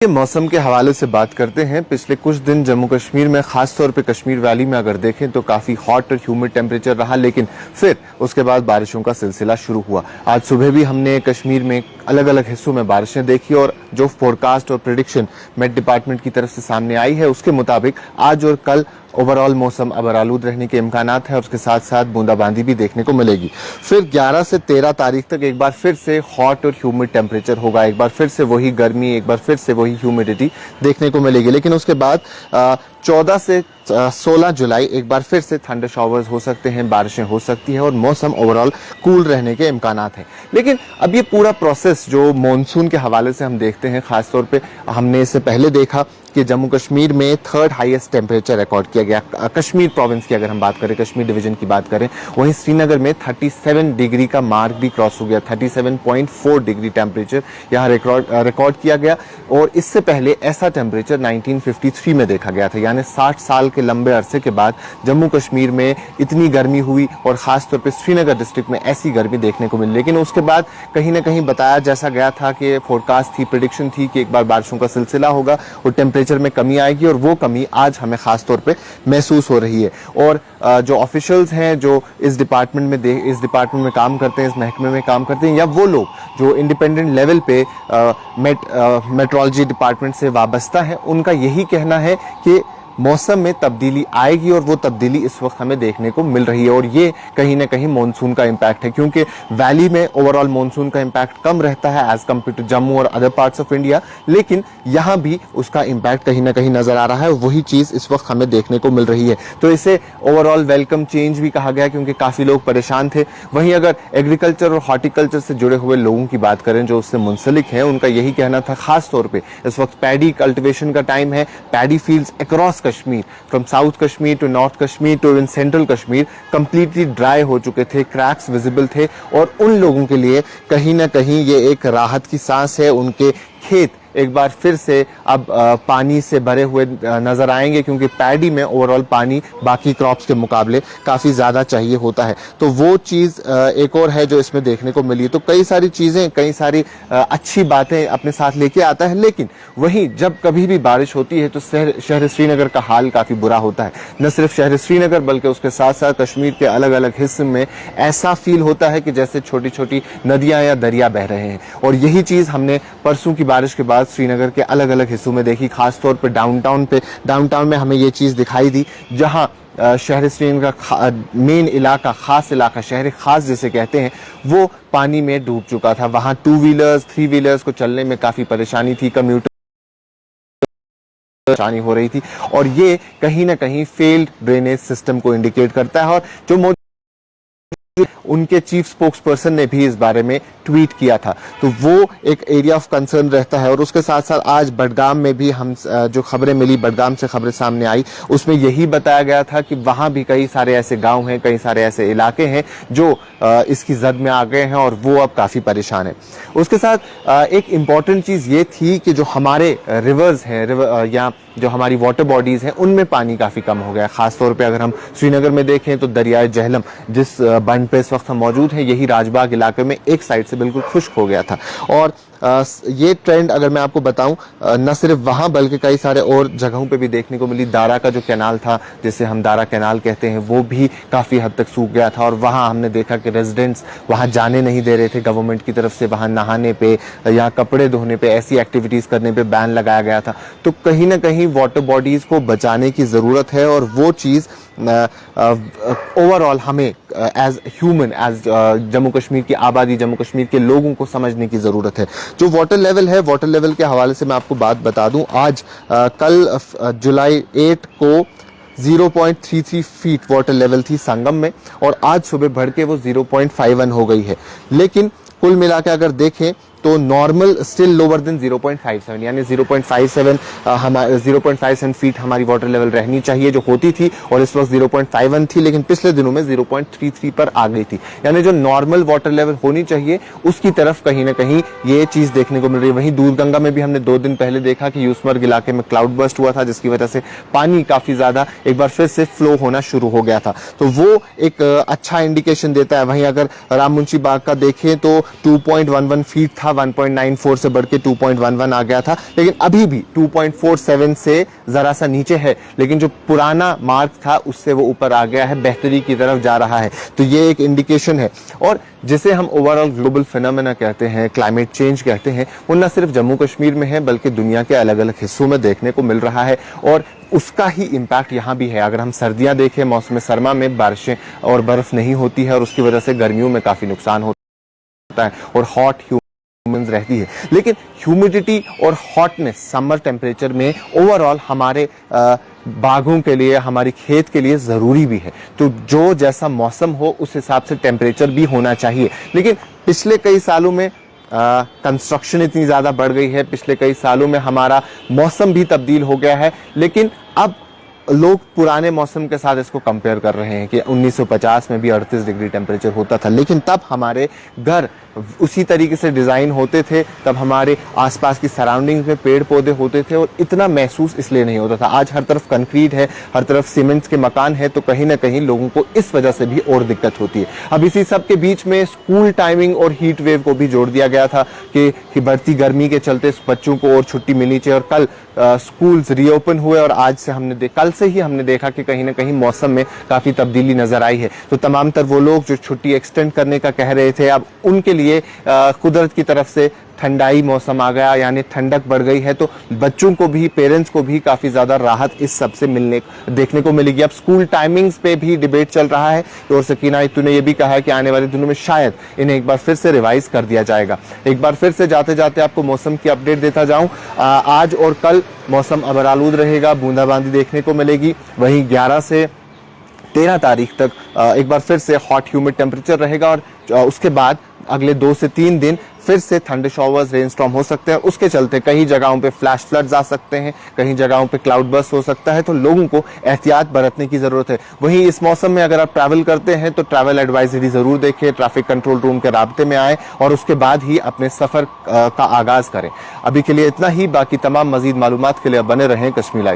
के मौसम के हवाले से बात करते हैं। पिछले कुछ दिन जम्मू कश्मीर में, खास तौर पे कश्मीर वैली में अगर देखें तो काफ़ी हॉट और ह्यूमिड टेम्परेचर रहा, लेकिन फिर उसके बाद बारिशों का सिलसिला शुरू हुआ। आज सुबह भी हमने कश्मीर में अलग अलग हिस्सों में बारिशें देखी और जो फोरकास्ट और प्रेडिक्शन मेट डिपार्टमेंट की तरफ से सामने आई है उसके मुताबिक आज और कल ओवरऑल मौसम अबरालूद रहने के इम्कानात है और उसके साथ साथ बूंदाबांदी भी देखने को मिलेगी। फिर 11 से 13 तारीख तक एक बार फिर से हॉट और ह्यूमिड टेम्परेचर होगा, एक बार फिर से वही गर्मी, एक बार फिर से वही ह्यूमिडिटी देखने को मिलेगी। लेकिन उसके बाद 14 से 16 जुलाई एक बार फिर से थंडर शॉवर्स हो सकते हैं, बारिशें हो सकती है और मौसम ओवरऑल कूल रहने के इम्कानात हैं। लेकिन अब ये पूरा प्रोसेस जो मॉनसून के हवाले से हम देखते हैं, खासतौर पे हमने इससे पहले देखा कि जम्मू कश्मीर में 3rd हाईएस्ट टेम्परेचर रिकॉर्ड किया गया। कश्मीर प्रोविंस की अगर हम बात करें, कश्मीर डिवीजन की बात करें, वहीं श्रीनगर में 37 डिग्री का मार्क भी क्रॉस हो गया। 37.4 डिग्री टेम्परेचर यहाँ रिकॉर्ड किया गया और इससे पहले ऐसा टेम्परेचर 1953 में देखा गया था। यानी 60 साल के लंबे अरसे के बाद जम्मू कश्मीर में इतनी गर्मी हुई और खासतौर पर श्रीनगर डिस्ट्रिक्ट में ऐसी गर्मी देखने को मिली। लेकिन उसके बाद कहीं ना कहीं बताया जैसा गया था कि फोरकास्ट थी, प्रेडिक्शन थी कि एक बार बारिशों का सिलसिला होगा और टेम्परेचर में कमी आएगी, और वो कमी आज हमें खास तौर पे महसूस हो रही है। और जो ऑफिशियल्स हैं जो इस डिपार्टमेंट में काम करते हैं, इस महकमे में काम करते हैं, या वो लोग जो इंडिपेंडेंट लेवल पे मेट्रोलॉजी डिपार्टमेंट से वाबस्ता है, उनका यही कहना है कि मौसम में तब्दीली आएगी और वो तब्दीली इस वक्त हमें देखने को मिल रही है। और ये कहीं ना कहीं मॉनसून का इम्पैक्ट है, क्योंकि वैली में ओवरऑल मॉनसून का इम्पैक्ट कम रहता है एज कम्पेयर टू जम्मू और अदर पार्ट्स ऑफ इंडिया, लेकिन यहाँ भी उसका इम्पैक्ट कहीं ना कहीं नजर आ रहा है। वही चीज इस वक्त हमें देखने को मिल रही है। तो इसे ओवरऑल वेलकम चेंज भी कहा गया, क्योंकि काफी लोग परेशान थे। वहीं अगर एग्रीकल्चर और हॉर्टिकल्चर से जुड़े हुए लोगों की बात करें जो उससे मुंसलिक हैं, उनका यही कहना था, खास तौर पर इस वक्त पैडी कल्टिवेशन का टाइम है। Paddy fields across Kashmir, from south Kashmir to north Kashmir to even central Kashmir, completely dry हो चुके थे, क्रैक्स विजिबल थे, और उन लोगों के लिए कहीं ना कहीं ये एक राहत की सांस है। उनके खेत एक बार फिर से अब पानी से भरे हुए नजर आएंगे, क्योंकि पैडी में ओवरऑल पानी बाकी क्रॉप्स के मुकाबले काफी ज्यादा चाहिए होता है। तो वो चीज एक और है जो इसमें देखने को मिली। तो कई सारी चीजें, कई सारी अच्छी बातें अपने साथ लेके आता है। लेकिन वहीं जब कभी भी बारिश होती है तो शहर श्रीनगर का हाल काफी बुरा होता है। न सिर्फ शहर श्रीनगर बल्कि उसके साथ साथ कश्मीर के अलग अलग हिस्से में ऐसा फील होता है कि जैसे छोटी छोटी नदियां या दरिया बह रहे हैं। और यही चीज हमने परसों की बारिश के बाद श्रीनगर के अलग अलग हिस्सों में देखी। खासतौर पर डाउनटाउन में हमें ये चीज दिखाई दी, जहां शहर श्रीनगर का मेन इलाका, खास इलाका, शहर खास जिसे कहते हैं, वो पानी में डूब चुका था। वहां 2 व्हीलर्स 3 व्हीलर्स को चलने में काफी परेशानी थी, कम्यूटर परेशानी हो रही थी। और ये कहीं ना कहीं फेल्ड ड्रेनेज सिस्टम को इंडिकेट करता है। और जो उनके चीफ स्पोक्स पर्सन ने भी इस बारे में ट्वीट किया था, तो वो एक एरिया ऑफ कंसर्न रहता है। और उसके साथ साथ आज बडगाम में भी हम जो खबरें मिली, बडगाम से खबरें सामने आई, उसमें यही बताया गया था कि वहां भी कई सारे ऐसे गांव हैं, कई सारे ऐसे इलाके हैं जो इसकी जद में आ गए हैं और वो अब काफी परेशान है। उसके साथ एक इम्पॉर्टेंट चीज ये थी कि जो हमारे रिवर्स हैं या जो हमारी वाटर बॉडीज हैं, उनमें पानी काफी कम हो गया। खासतौर पे अगर हम श्रीनगर में देखें तो दरियाए जहलम, जिस बंद पे इस वक्त हम मौजूद हैं, यही राजबाग इलाके में एक साइड से बिल्कुल खुश्क हो गया था। और ये ट्रेंड अगर मैं आपको बताऊं, न सिर्फ वहां बल्कि कई सारे और जगहों पे भी देखने को मिली। दारा का जो कैनाल था, जिसे हम दारा कैनाल कहते हैं, वो भी काफी हद तक सूख गया था। और वहां हमने देखा कि रेजिडेंट्स वहां जाने नहीं दे रहे थे। गवर्नमेंट की तरफ से वहां नहाने पे या कपड़े धोने पे, ऐसी एक्टिविटीज करने पे बैन लगाया गया था। तो कहीं ना कहीं वाटर बॉडीज को बचाने की जरूरत है, और वो चीज ओवरऑल हमें as human, as Jammu Kashmir की आबादी, जम्मू कश्मीर के लोगों को समझने की जरूरत है। जो वाटर लेवल है, वाटर लेवल के हवाले से मैं आपको बात बता दूं, आज कल जुलाई 8 को 0.33 फीट वाटर लेवल थी संगम में, और आज सुबह बढ़ के वो 0.51 हो गई है। लेकिन कुल मिला के अगर देखें तो नॉर्मल स्टिल लोअर देन 0.57, यानी 0.57 फीट हमारी वाटर लेवल रहनी चाहिए, जो होती थी, और इस वक्त 0.51 थी, लेकिन पिछले दिनों में 0.33 पर आ गई थी। यानी जो नॉर्मल वाटर लेवल होनी चाहिए उसकी तरफ कहीं ना कहीं ये चीज देखने को मिल रही है। वहीं दूरगंगा में भी हमने 2 दिन पहले देखा कि यूसमर्ग इलाके में क्लाउड बर्स्ट हुआ था, जिसकी वजह से पानी काफी ज्यादा एक बार फिर से फ्लो होना शुरू हो गया था। तो वो एक अच्छा इंडिकेशन देता है। वहीं अगर राममुंशी बाग का देखें तो 2.11 फीट था 1.94 से बढ़ के 2.11 आ गया था, लेकिन अभी भी 2.47 से जरा सा नीचे है, लेकिन जो पुराना मार्क था उससे वो ऊपर आ गया है, बेहतरी की तरफ जा रहा है। तो ये एक इंडिकेशन है। और जिसे हम ओवरऑल ग्लोबल फिनोमेना कहते हैं, क्लाइमेट चेंज कहते हैं, वो न सिर्फ जम्मू कश्मीर में है बल्कि दुनिया के अलग अलग हिस्सों में देखने को मिल रहा है, और उसका ही इम्पैक्ट यहाँ भी है। अगर हम सर्दियां देखें, मौसम सरमा में बारिशें और बर्फ नहीं होती है और उसकी वजह से गर्मियों में काफी नुकसान होता है और हॉट ह्यूमन्स रहती है। लेकिन ह्यूमिडिटी और हॉटनेस समर टेम्परेचर में ओवरऑल हमारे बागों के लिए, हमारी खेत के लिए ज़रूरी भी है। तो जो जैसा मौसम हो उस हिसाब से टेम्परेचर भी होना चाहिए। लेकिन पिछले कई सालों में कंस्ट्रक्शन इतनी ज़्यादा बढ़ गई है, पिछले कई सालों में हमारा मौसम भी तब्दील हो गया है, लेकिन अब लोग पुराने मौसम के साथ इसको कंपेयर कर रहे हैं कि 1950 में भी 38 डिग्री टेम्परेचर होता था, लेकिन तब हमारे घर उसी तरीके से डिज़ाइन होते थे, तब हमारे आसपास की सराउंडिंग्स में पेड़ पौधे होते थे और इतना महसूस इसलिए नहीं होता था। आज हर तरफ कंक्रीट है, हर तरफ सीमेंट्स के मकान है, तो कहीं ना कहीं लोगों को इस वजह से भी और दिक्कत होती है। अब इसी सब के बीच में स्कूल टाइमिंग और हीट वेव को भी जोड़ दिया गया था कि बढ़ती गर्मी के चलते बच्चों को और छुट्टी मिलनी चाहिए, और कल स्कूल्स रीओपन हुए और आज से कल से ही हमने देखा कि कहीं ना कहीं मौसम में काफ़ी तब्दीली नजर आई है। तो तमाम तर वो लोग जो छुट्टी एक्सटेंड करने का कह रहे थे, अब उनके लिए कुदरत की तरफ से ठंडाई मौसम आ गया, यानी ठंडक बढ़ गई है। तो बच्चों को भी, पेरेंट्स को भी काफ़ी ज़्यादा राहत इस सब से देखने को मिलेगी। अब स्कूल टाइमिंग्स पे भी डिबेट चल रहा है, और सकीना तूने ये भी कहा है कि आने वाले दिनों में शायद इन्हें एक बार फिर से रिवाइज कर दिया जाएगा। एक बार फिर से जाते जाते आपको मौसम की अपडेट देता जाऊं। आज और कल मौसम अबरालूद रहेगा, बूंदाबांदी देखने को मिलेगी। वहीं 11 से 13 तारीख तक एक बार फिर से हॉट ह्यूमिड टेम्परेचर रहेगा, और उसके बाद अगले 2 से 3 दिन फिर से थंडर शॉवर्स, रेनस्टॉर्म हो सकते हैं। उसके चलते कई जगहों पे फ्लैश फ्लड्स आ सकते हैं, कहीं जगहों पे क्लाउड बर्स्ट हो सकता है, तो लोगों को एहतियात बरतने की जरूरत है। वहीं इस मौसम में अगर आप ट्रैवल करते हैं तो ट्रैवल एडवाइजरी जरूर देखें, ट्रैफिक कंट्रोल रूम के राब्ते में आए और उसके बाद ही अपने सफर का आगाज करें। अभी के लिए इतना ही। बाकी तमाम मजीद मालूमात के लिए बने रहें कश्मीर लाइव।